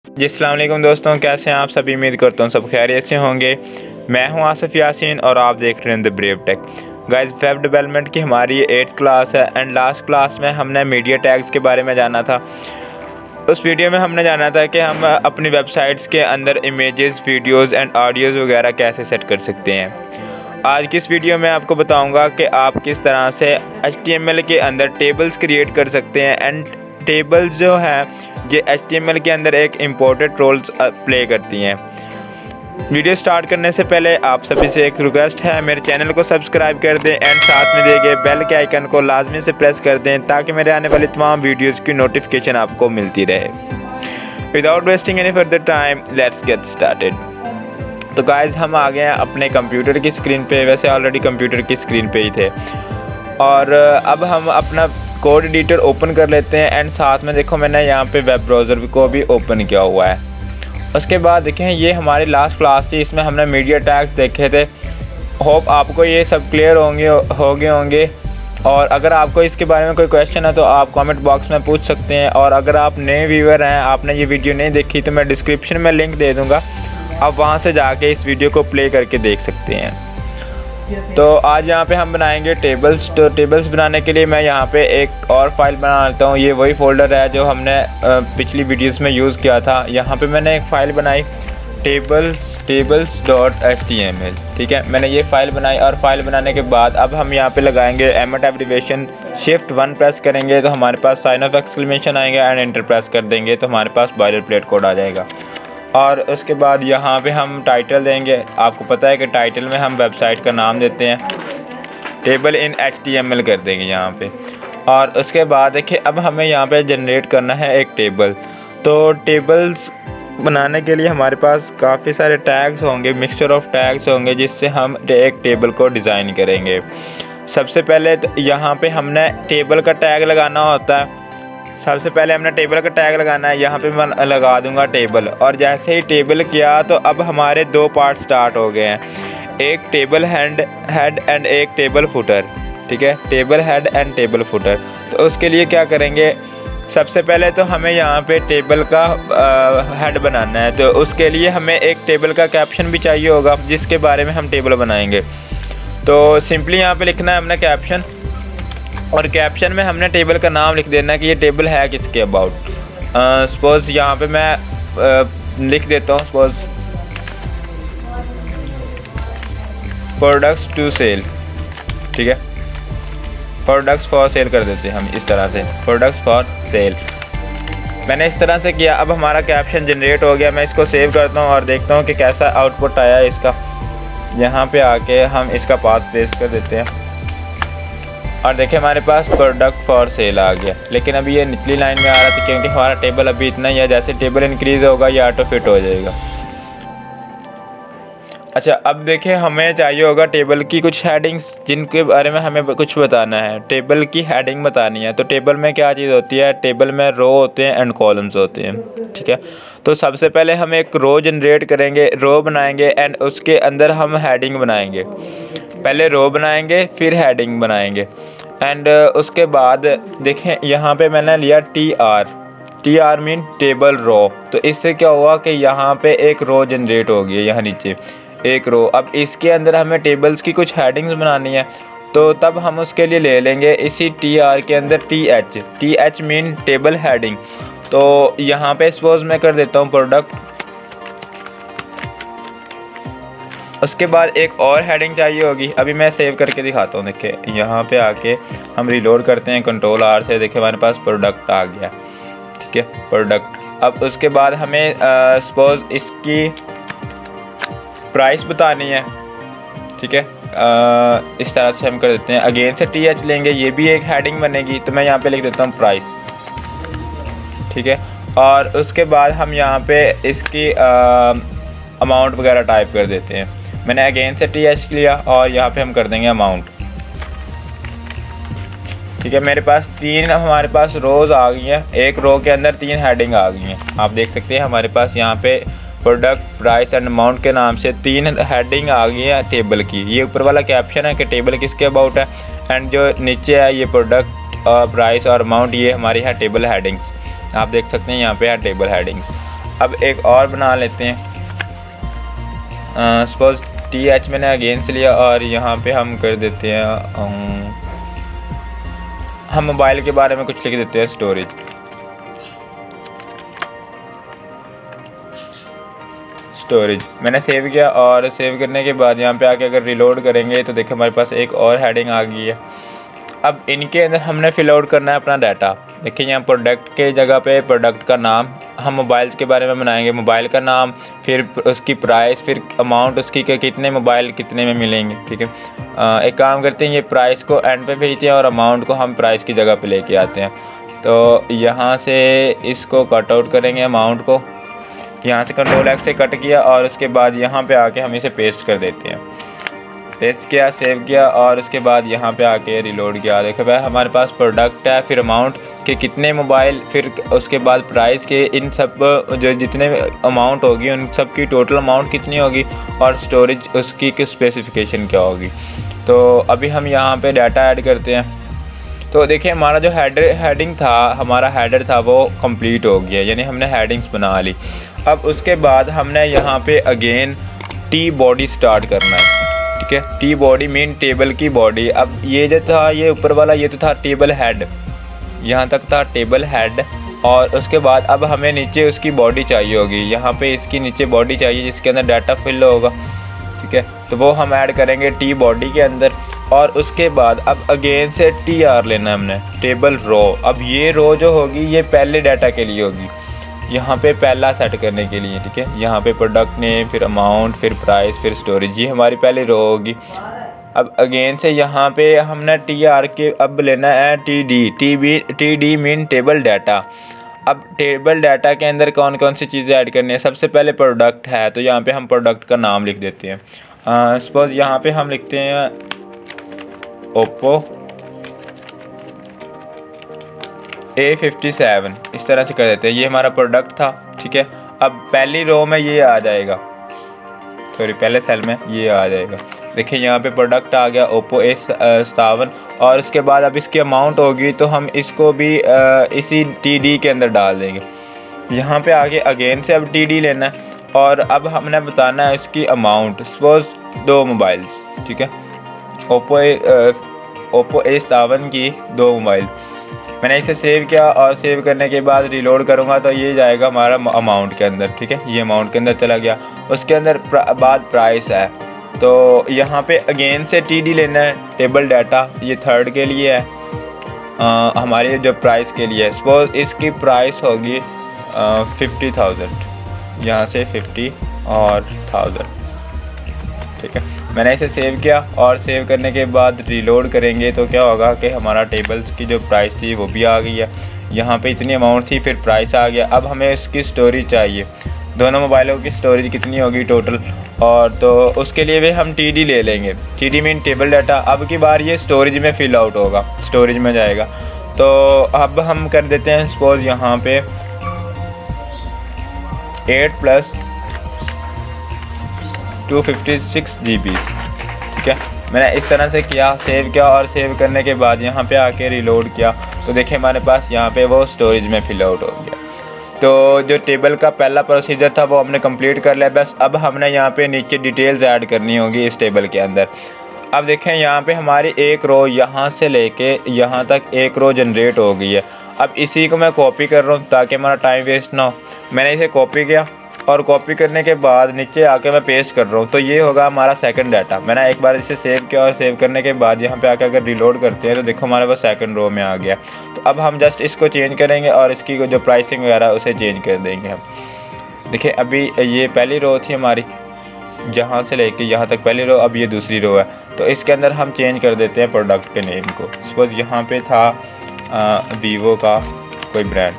जी अस्सलाम वालेकुम दोस्तों, कैसे हैं आप सभी। उम्मीद करता हूँ सब खैरियत से होंगे। मैं हूँ आसिफ यासीन और आप देख रहे हैं the brave tech. Guys, web development की हमारी ये 8th क्लास है एंड लास्ट क्लास में हमने मीडिया टैग्स के बारे में जाना था। उस वीडियो में हमने जाना था कि हम अपनी वेबसाइट्स के अंदर इमेजेस, वीडियोस एंड ऑडियोज़ वगैरह कैसे सेट कर सकते हैं। आज की इस वीडियो में आपको बताऊंगा कि आप किस तरह से HTML के अंदर टेबल्स क्रिएट कर सकते हैं एंड टेबल्स जो है ये HTML के अंदर एक इम्पोर्टेंट रोल्स प्ले करती हैं। वीडियो स्टार्ट करने से पहले आप सभी से एक रिक्वेस्ट है, मेरे चैनल को सब्सक्राइब कर दें एंड साथ में दिए गए बेल के आइकन को लाजमी से प्रेस कर दें ताकि मेरे आने वाली तमाम वीडियोस की नोटिफिकेशन आपको मिलती रहे। Without wasting any further time, let's get started. तो गाइज, हम आ गए हैं अपने कंप्यूटर की स्क्रीन पे। वैसे ऑलरेडी कंप्यूटर की स्क्रीन पे ही थे और अब हम अपना कोड एडिटर ओपन कर लेते हैं एंड साथ में देखो मैंने यहाँ पे वेब ब्राउज़र को भी ओपन किया हुआ है। उसके बाद देखें, ये हमारी लास्ट क्लास थी, इसमें हमने मीडिया टैग्स देखे थे। होप आपको ये सब क्लियर होंगे और अगर आपको इसके बारे में कोई क्वेश्चन है तो आप कमेंट बॉक्स में पूछ सकते हैं। और अगर आप नए व्यूअर हैं, आपने ये वीडियो नहीं देखी, तो मैं डिस्क्रिप्शन में लिंक दे दूँगा, आप वहाँ से जाके इस वीडियो को प्ले करके देख सकते हैं। तो आज यहाँ पे हम बनाएंगे टेबल्स। तो टेबल्स बनाने के लिए मैं यहाँ पे एक और फाइल बना लेता हूँ। ये वही फोल्डर है जो हमने पिछली वीडियोस में यूज़ किया था। यहाँ पे मैंने एक फ़ाइल बनाई tables.html। ठीक है, मैंने ये फ़ाइल बनाई और फाइल बनाने के बाद अब हम यहाँ पे लगाएंगे एमएट एब्रिविएशन। Shift 1 प्रेस करेंगे तो हमारे पास साइन ऑफ एक्सक्लेमेशन आएगा एंड एंटर प्रेस कर देंगे तो हमारे पास बॉयलर प्लेट कोड आ जाएगा। और उसके बाद यहाँ पे हम टाइटल देंगे। आपको पता है कि टाइटल में हम वेबसाइट का नाम देते हैं, टेबल इन HTML कर देंगे यहाँ पे। और उसके बाद देखिए, अब हमें यहाँ पे जनरेट करना है एक टेबल। तो टेबल्स बनाने के लिए हमारे पास काफ़ी सारे टैग्स होंगे, मिक्सचर ऑफ टैग्स होंगे, जिससे हम एक टेबल को डिज़ाइन करेंगे। सबसे पहले तो यहाँ पे हमने टेबल का टैग लगाना होता है। सबसे पहले हमने टेबल का टैग लगाना है। यहाँ पे मैं लगा दूंगा टेबल, और जैसे ही टेबल किया तो अब हमारे दो पार्ट स्टार्ट हो गए हैं, एक टेबल हेड एंड एक टेबल फुटर। ठीक है, table head and table footer. तो उसके लिए क्या करेंगे, सबसे पहले तो हमें यहाँ पे टेबल का हेड बनाना है। तो उसके लिए हमें एक टेबल का कैप्शन भी चाहिए होगा जिसके बारे में हम टेबल बनाएंगे। तो सिंपली यहाँ पे लिखना है हमने कैप्शन, और कैप्शन में हमने टेबल का नाम लिख देना कि ये टेबल है किसके अबाउट। सपोज़ यहाँ पे मैं लिख देता हूँ, सपोज़ प्रोडक्ट्स टू सेल। ठीक है, प्रोडक्ट्स फॉर सेल कर देते हैं हम इस तरह से, प्रोडक्ट्स फॉर सेल। मैंने इस तरह से किया। अब हमारा कैप्शन जनरेट हो गया। मैं इसको सेव करता हूँ और देखता हूँ कि कैसा आउटपुट आया है इसका। यहाँ पे आके हम इसका पाथ पेस्ट कर देते हैं और देखिए हमारे पास प्रोडक्ट फॉर सेल आ गया। लेकिन अभी ये निचली लाइन में आ रहा था क्योंकि हमारा टेबल अभी इतना ही है। जैसे टेबल इंक्रीज़ होगा ये ऑटो फिट हो जाएगा। अच्छा, अब देखिए हमें चाहिए होगा टेबल की कुछ हेडिंग्स जिनके बारे में हमें कुछ बताना है। टेबल की हेडिंग बतानी है। तो टेबल में क्या चीज़ होती है, टेबल में रो होते हैं एंड कॉलम्स होते हैं। ठीक है, तो सबसे पहले हम एक रो जनरेट करेंगे, रो बनाएंगे एंड उसके अंदर हम हेडिंग बनाएंगे। पहले रो बनाएंगे फिर हेडिंग बनाएंगे एंड उसके बाद देखें यहाँ पे मैंने लिया TR मीन टेबल रो। तो इससे क्या हुआ कि यहाँ पे एक रो जनरेट हो गई है, यहाँ नीचे एक रो। अब इसके अंदर हमें टेबल्स की कुछ हेडिंग्स बनानी है, तो तब हम उसके लिए ले लेंगे इसी TR के अंदर TH मीन टेबल हेडिंग। तो यहाँ पे सपोज मैं कर देता हूँ प्रोडक्ट। उसके बाद एक और हेडिंग चाहिए होगी। अभी मैं सेव करके दिखाता हूँ। देखिए यहाँ पे आके हम रिलोड करते हैं Ctrl R से। देखिए हमारे पास प्रोडक्ट आ गया। ठीक है, प्रोडक्ट। अब उसके बाद हमें सपोज इसकी प्राइस बतानी है। ठीक है, इस तरह से हम कर देते हैं। अगेन से TH लेंगे, ये भी एक हेडिंग बनेगी। तो मैं यहाँ पे लिख देता हूँ प्राइस। ठीक है, और उसके बाद हम यहाँ पे इसकी अमाउंट वगैरह टाइप कर देते हैं। मैंने अगेन से TH लिया और यहाँ पे हम कर देंगे अमाउंट। ठीक है, मेरे पास हमारे पास रोज़ आ गई हैं। एक रो के अंदर 3 हेडिंग आ गई हैं। आप देख सकते हैं हमारे पास यहाँ पे प्रोडक्ट, प्राइस एंड अमाउंट के नाम से 3 हेडिंग आ गई है टेबल की। ये ऊपर वाला कैप्शन है कि टेबल किसके अबाउट है एंड जो नीचे है ये प्रोडक्ट, प्राइस और अमाउंट, ये हमारी है टेबल हेडिंग्स। आप देख सकते हैं यहाँ पे है टेबल हेडिंग्स। अब एक और बना लेते हैं। सपोज TH मैंने अगेन से लिया और यहाँ पे हम कर देते हैं हम मोबाइल के बारे में कुछ लिख देते हैं, स्टोरेज मैंने सेव किया। और सेव करने के बाद यहाँ पे आके अगर रिलोड करेंगे तो देखिए हमारे पास एक और हेडिंग आ गई है। अब इनके अंदर हमने फिल आउट करना है अपना डाटा। देखिए यहाँ प्रोडक्ट के जगह पे प्रोडक्ट का नाम, हम मोबाइल्स के बारे में बनाएंगे, मोबाइल का नाम, फिर उसकी प्राइस, फिर अमाउंट उसकी कि कितने मोबाइल कितने में मिलेंगे। ठीक है, एक काम करते हैं, ये प्राइस को एंड पे भेजते हैं और अमाउंट को हम प्राइस की जगह पे लेके आते हैं। तो यहाँ से इसको कट आउट करेंगे, अमाउंट को यहाँ से Ctrl+X से कट किया और उसके बाद यहाँ पे आके हम इसे पेस्ट कर देते हैं। पेस्ट किया, सेव किया और उसके बाद यहाँ पे आके रिलोड किया। देखो भाई हमारे पास प्रोडक्ट है, फिर अमाउंट के कितने मोबाइल, फिर उसके बाद प्राइस के, इन सब जो जितने अमाउंट होगी उन सब की टोटल अमाउंट कितनी होगी और स्टोरेज उसकी स्पेसिफिकेशन क्या होगी। तो अभी हम यहाँ पे डाटा ऐड करते हैं। तो देखिए हमारा जो हेडिंग था, हमारा हेडर था वो कंप्लीट हो गया, यानी हमने हेडिंग्स बना ली। अब उसके बाद हमने यहाँ पे अगेन टी बॉडी स्टार्ट करना है। ठीक है, टी बॉडी मीन टेबल की बॉडी। अब ये जो था, ये ऊपर वाला ये तो था टेबल हेड, यहाँ तक था टेबल हेड। और उसके बाद अब हमें नीचे उसकी बॉडी चाहिए होगी, यहाँ पे इसकी नीचे बॉडी चाहिए जिसके अंदर डाटा फिल होगा। ठीक है, तो वो हम ऐड करेंगे टी बॉडी के अंदर। और उसके बाद अब अगेन से TR लेना है हमने, टेबल रो। अब ये रो जो होगी ये पहले डाटा के लिए होगी, यहाँ पे पहला सेट करने के लिए। ठीक है, यहाँ पे प्रोडक्ट नेम, फिर अमाउंट, फिर प्राइस, फिर स्टोरेज, ये हमारी पहली रो होगी। अब अगेन से यहाँ पे हमने TR के अब लेना है TD मीन टेबल डाटा। अब टेबल डाटा के अंदर कौन कौन सी चीज़ें ऐड करनी है। सबसे पहले प्रोडक्ट है, तो यहाँ पे हम प्रोडक्ट का नाम लिख देते हैं। सपोज यहाँ पे हम लिखते हैं ओप्पो A57, इस तरह से कर देते हैं। ये हमारा प्रोडक्ट था। ठीक है, अब पहली रो में ये आ जाएगा, सॉरी पहले सेल में ये आ जाएगा। देखिए यहाँ पे प्रोडक्ट आ गया ओप्पो A57। और उसके बाद अब इसकी अमाउंट होगी तो हम इसको भी इसी TD के अंदर डाल देंगे। यहाँ पे आगे अगेन से अब TD लेना है और अब हमने बताना है इसकी अमाउंट। सपोज 2 मोबाइल्स, ठीक है, ओप्पो A57 की 2 मोबाइल। मैंने इसे सेव किया और सेव करने के बाद रिलोड करूँगा तो ये जाएगा हमारा अमाउंट के अंदर। ठीक है, ये अमाउंट के अंदर चला गया। उसके अंदर बाद प्राइस है, तो यहाँ पे अगेन से TD लेना है, टेबल डाटा, ये थर्ड के लिए है, हमारे जो प्राइस के लिए है। सपोज इसकी प्राइस होगी 50,000, यहाँ से 50 और 1000। ठीक है, मैंने इसे सेव किया और सेव करने के बाद रिलोड करेंगे तो क्या होगा कि हमारा टेबल्स की जो प्राइस थी वो भी आ गई है। यहाँ पे इतनी अमाउंट थी, फिर प्राइस आ गया। अब हमें इसकी स्टोरेज चाहिए, दोनों मोबाइलों की स्टोरेज कितनी होगी टोटल, और तो उसके लिए भी हम TD ले लेंगे। TD mean table data. अब की बार ये स्टोरेज में फिल आउट होगा, स्टोरेज में जाएगा। तो अब हम कर देते हैं सपोज यहाँ पे 8 + 256 GB। ठीक है, मैंने इस तरह से किया, सेव किया और सेव करने के बाद यहाँ पे आके रिलोड किया तो देखिए हमारे पास यहाँ पे वो स्टोरेज में फिल आउट हो गया। तो जो टेबल का पहला प्रोसीजर था वो हमने कंप्लीट कर लिया। बस अब हमने यहाँ पे नीचे डिटेल्स ऐड करनी होगी इस टेबल के अंदर। अब देखें यहाँ पे हमारी एक रो यहाँ से लेके यहाँ तक एक रो जनरेट हो गई है। अब इसी को मैं कॉपी कर रहा हूँ ताकि हमारा टाइम वेस्ट ना हो। मैंने इसे कॉपी किया और कॉपी करने के बाद नीचे आके मैं पेस्ट कर रहा हूँ, तो ये होगा हमारा सेकंड डाटा। मैंने एक बार इसे सेव किया और सेव करने के बाद यहाँ पे आके अगर रिलोड करते हैं तो देखो हमारे पास सेकंड रो में आ गया। तो अब हम जस्ट इसको चेंज करेंगे और इसकी जो प्राइसिंग वगैरह उसे चेंज कर देंगे हम। देखिए अभी ये पहली रो थी हमारी, जहाँ से लेके यहाँ तक पहली रो, अब ये दूसरी रो है। तो इसके अंदर हम चेंज कर देते हैं प्रोडक्ट के नेम को। सपोज यहाँ पे था वीवो का कोई ब्रांड,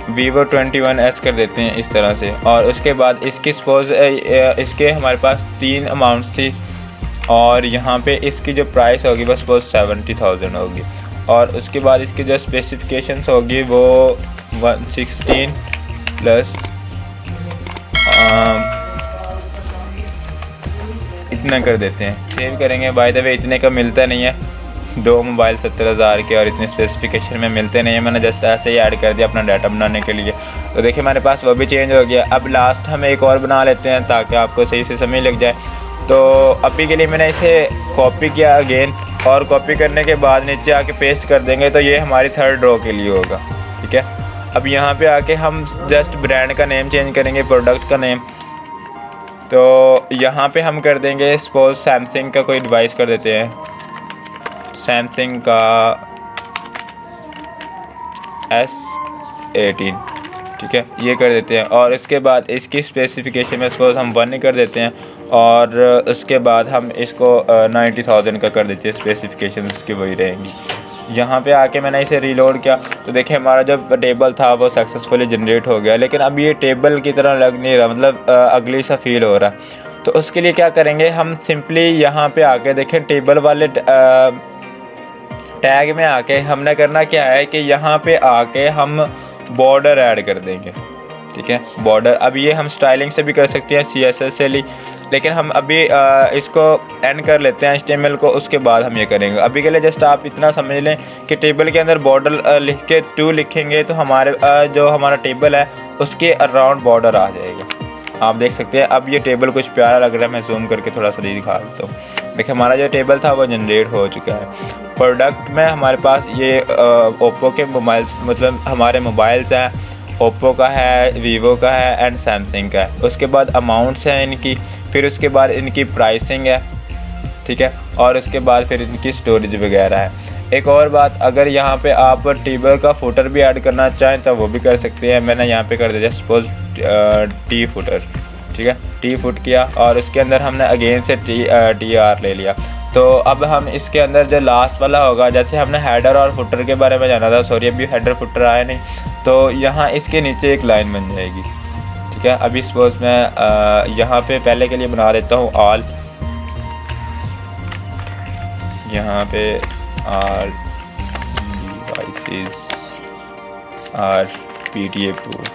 Vivo 21S कर देते हैं इस तरह से। और उसके बाद इसकी सपोज इसके हमारे पास 3 अमाउंट्स थी और यहाँ पे इसकी जो प्राइस होगी बस सपोज 70,000 होगी। और उसके बाद इसकी जो स्पेसिफिकेशंस होगी वो 116 प्लस इतना कर देते हैं, सेव करेंगे। बाय द वे इतने का मिलता नहीं है, दो मोबाइल 70,000 के और इतनी स्पेसिफिकेशन में मिलते नहीं है। मैंने जस्ट ऐसे ही ऐड कर दिया अपना डाटा बनाने के लिए। तो देखिए हमारे पास वो भी चेंज हो गया। अब लास्ट हम एक और बना लेते हैं ताकि आपको सही से समझ लग जाए। तो अभी के लिए मैंने इसे कॉपी किया अगेन, और कॉपी करने के बाद नीचे आके पेस्ट कर देंगे तो ये हमारी थर्ड रो के लिए होगा। ठीक है, अब यहाँ पे आके हम जस्ट ब्रांड का नेम चेंज करेंगे, प्रोडक्ट का नेम। तो यहाँ पे हम कर देंगे सपोज सैमसंग का कोई डिवाइस कर देते हैं, सैमसंग का S18। ठीक है, ये कर देते हैं। और इसके बाद इसकी स्पेसिफिकेशन में सपोज हम 1 कर देते हैं, और उसके बाद हम इसको 90,000 का कर देते हैं। स्पेसिफिकेशन इसकी वही रहेंगी। यहाँ पे आके मैंने इसे रीलोड किया तो देखिए हमारा जो टेबल था वो सक्सेसफुली जनरेट हो गया, लेकिन अब ये टेबल की तरह लग नहीं रहा, मतलब अगली सा फील हो रहा। तो उसके लिए क्या करेंगे, हम सिंपली यहाँ पे आके देखें टेबल वाले टैग में आके हमने करना क्या है कि यहाँ पे आके हम बॉर्डर ऐड कर देंगे। ठीक है, बॉर्डर। अब ये हम स्टाइलिंग से भी कर सकते हैं, CSS से लेकिन हम अभी इसको एंड कर लेते हैं HTML को, उसके बाद हम ये करेंगे। अभी के लिए जस्ट आप इतना समझ लें कि टेबल के अंदर बॉर्डर लिख के 2 लिखेंगे तो हमारे जो हमारा टेबल है उसके अराउंड बॉर्डर आ जाएगा। आप देख सकते हैं अब ये टेबल कुछ प्यारा लग रहा है। मैं जूम करके थोड़ा सा दिखा देता हूँ। देखिए हमारा जो टेबल था वो जनरेट हो चुका है। प्रोडक्ट में हमारे पास ये ओप्पो के मोबाइल्स, मतलब हमारे मोबाइल्स हैं, ओप्पो का है, वीवो का है एंड सैमसंग का है। उसके बाद अमाउंट्स हैं इनकी, फिर उसके बाद इनकी प्राइसिंग है। ठीक है, और उसके बाद फिर इनकी स्टोरेज वगैरह है। एक और बात, अगर यहाँ पे आप टेबल का फुटर भी ऐड करना चाहें तो वो भी कर सकते हैं। मैंने यहाँ पे कर दिया सपोज टी फुटर। ठीक है, टी फुट किया और उसके अंदर हमने अगेन से TR ले लिया। तो अब हम इसके अंदर जो लास्ट वाला होगा, जैसे हमने हेडर और फुटर के बारे में जाना था, सॉरी अभी हेडर फुटर आया नहीं, तो यहाँ इसके नीचे एक लाइन बन जाएगी। ठीक है, अभी सपोज मैं यहाँ पे पहले के लिए बना देता हूँ ऑल, यहाँ पे all devices are PTA proof.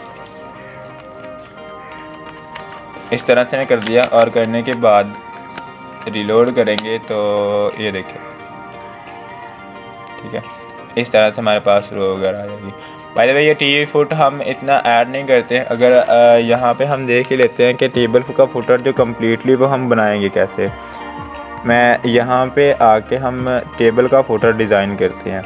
इस तरह से मैं कर दिया, और करने के बाद रिलोड करेंगे तो ये देखिए। ठीक है, इस तरह से हमारे पास रो वगैरह आ जाएगी। बाय द वे ये टी फुट हम इतना ऐड नहीं करते हैं। अगर यहाँ पे हम देख ही लेते हैं कि टेबल का फुटर जो कम्प्लीटली वो हम बनाएंगे कैसे। मैं यहाँ पे आके हम टेबल का फुटर डिज़ाइन करते हैं।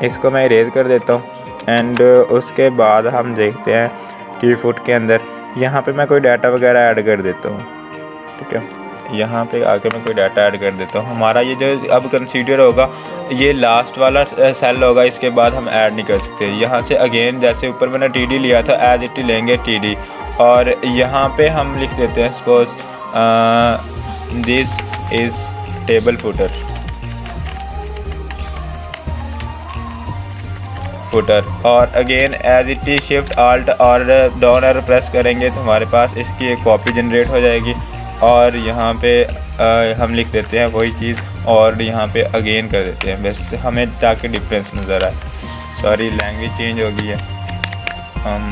इसको मैं इरेज कर देता हूँ एंड उसके बाद हम देखते हैं टी फुट के अंदर यहाँ पे मैं कोई डाटा वगैरह ऐड कर देता हूँ। ठीक है, यहाँ पे आके मैं कोई डाटा ऐड कर देता हूँ। हमारा ये जो अब कंसीडर होगा ये लास्ट वाला सेल होगा, इसके बाद हम ऐड नहीं कर सकते। यहाँ से अगेन जैसे ऊपर मैंने TD लिया था, एज इट लेंगे TD, और यहाँ पे हम लिख देते हैं suppose this is table footer और again as it is shift alt और डाउन एरो प्रेस करेंगे तो हमारे पास इसकी एक कॉपी जनरेट हो जाएगी। और यहाँ पे हम लिख देते हैं वही चीज़ और यहाँ पे अगेन कर देते हैं, बस हमें ताकि डिफरेंस नज़र आए। सॉरी लैंग्वेज चेंज हो गई है। हम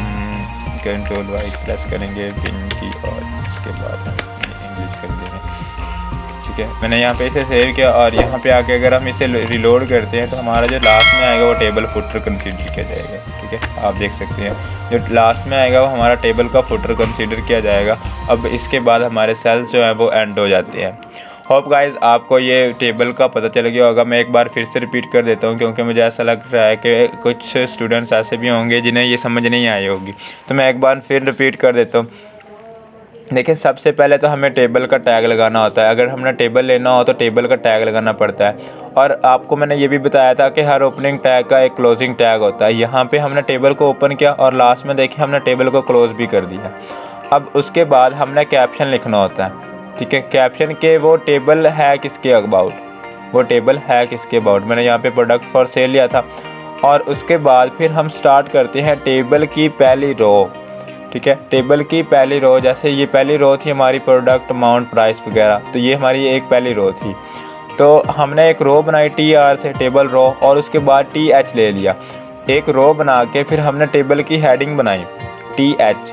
कंट्रोल वाई प्रेस करेंगे पिन की और उसके बाद हम इंग्लिश कर देंगे। ठीक है, मैंने यहाँ पे इसे सेव किया और यहाँ पे आके अगर हम इसे रिलोड करते हैं तो हमारा जो लास्ट में आएगा वो टेबल फुटर कंसीडर किया जाएगा। ठीक है, आप देख सकते हैं जो लास्ट में आएगा वो हमारा टेबल का फुटर कंसीडर किया जाएगा। अब इसके बाद हमारे सेल्स जो हैं वो एंड हो जाते हैं। होप गाइस आपको ये टेबल का पता चल गया होगा। मैं एक बार फिर से रिपीट कर देता हूँ क्योंकि मुझे ऐसा लग रहा है कि कुछ स्टूडेंट्स ऐसे भी होंगे जिन्हें ये समझ नहीं आई होगी, तो मैं एक बार फिर रिपीट कर देता हूँ। देखिए सबसे पहले तो हमें टेबल का टैग लगाना होता है। अगर हमने टेबल लेना हो तो टेबल का टैग लगाना पड़ता है। और आपको मैंने ये भी बताया था कि हर ओपनिंग टैग का एक क्लोजिंग टैग होता है। यहाँ पे हमने टेबल को ओपन किया और लास्ट में देखिए हमने टेबल को क्लोज भी कर दिया। अब उसके बाद हमने कैप्शन लिखना होता है। ठीक है, कैप्शन के वो टेबल है किसके अबाउट, वो टेबल है किसके अबाउट। मैंने यहाँ पे प्रोडक्ट फॉर सेल लिया था। और उसके बाद फिर हम स्टार्ट करते हैं टेबल की पहली रो। ठीक है, टेबल की पहली रो, जैसे ये पहली रो थी हमारी प्रोडक्ट अमाउंट प्राइस वगैरह, तो ये हमारी एक पहली रो थी। तो हमने एक रो बनाई TR से टेबल रो और उसके बाद TH ले लिया। एक रो बना के फिर हमने टेबल की हेडिंग बनाई TH।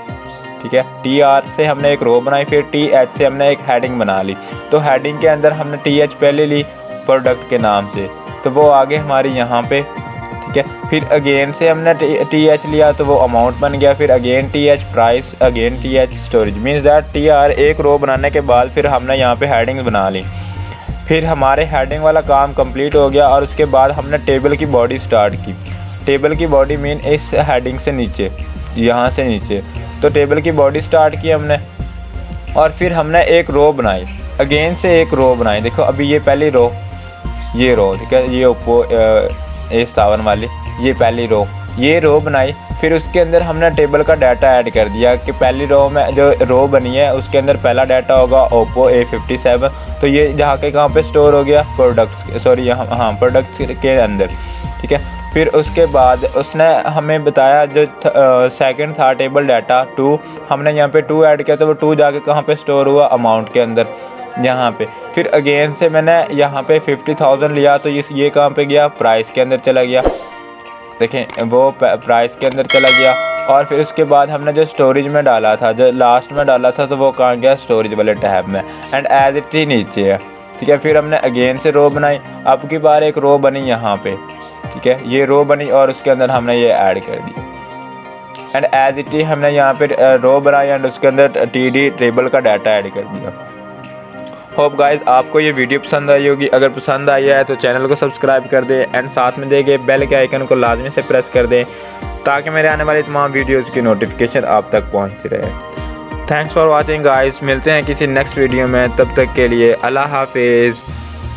ठीक है, TR से हमने एक रो बनाई, फिर TH से हमने एक हेडिंग बना ली। तो हेडिंग के अंदर हमने TH पहले ली, प्रोडक्ट के नाम से, तो वो आगे हमारी यहाँ पे, ठीक है। फिर अगेन से हमने TH लिया तो वो अमाउंट बन गया, फिर again TH price, again TH storage, means that TR एक रो बनाने के बाद फिर हमने यहाँ पे हेडिंग बना ली। फिर हमारे हेडिंग वाला काम कंप्लीट हो गया और उसके बाद हमने टेबल की बॉडी स्टार्ट की। टेबल की बॉडी मीन इस हेडिंग से नीचे, यहाँ से नीचे, तो टेबल की बॉडी स्टार्ट की हमने और फिर हमने एक रो बनाई, अगेन से एक रो बनाई। देखो अभी ये पहली रो, ये रो, ठीक है, ये ओप्पो A7 वाली, ये पहली रो, ये रो बनाई। फिर उसके अंदर हमने टेबल का डाटा ऐड कर दिया कि पहली रो में जो रो बनी है उसके अंदर पहला डाटा होगा ओप्पो A57, तो ये जहाँ के कहाँ पे स्टोर हो गया, प्रोडक्ट्स, सॉरी यहाँ, हाँ प्रोडक्ट्स के अंदर, ठीक है। फिर उसके बाद उसने हमें बताया जो सेकंड था टेबल डाटा 2, हमने यहाँ पे 2 ऐड किया तो वो 2 जाके कहाँ पे स्टोर हुआ, अमाउंट के अंदर, यहाँ पे। फिर अगेन से मैंने यहाँ पे 50,000 लिया तो ये कहाँ पे गया, प्राइस के अंदर चला गया, देखें वो प्राइस के अंदर चला गया। और फिर उसके बाद हमने जो स्टोरेज में डाला था, जो लास्ट में डाला था, तो वो कहाँ गया, स्टोरेज वाले टैब में, एंड एज इट ही नीचे है, ठीक है। फिर हमने अगेन से रो बनाई, अब की बार एक रो बनी यहाँ पे, ठीक है, ये रो बनी और उसके अंदर हमने ये ऐड कर दी, एंड एज इट ही हमने यहाँ पे रो बनाई एंड उसके अंदर TD टेबल का डाटा ऐड कर दिया। होप गाइस आपको ये वीडियो पसंद आई होगी। अगर पसंद आई है तो चैनल को सब्सक्राइब कर दें एंड साथ में देखे बेल के आइकन को लाजमी से प्रेस कर दें ताकि मेरे आने वाली तमाम वीडियोज़ की नोटिफिकेशन आप तक पहुँचती रहे। थैंक्स फॉर वॉचिंग गाइस, मिलते हैं किसी नेक्स्ट वीडियो में, तब तक के लिए अल्लाह हाफिज़।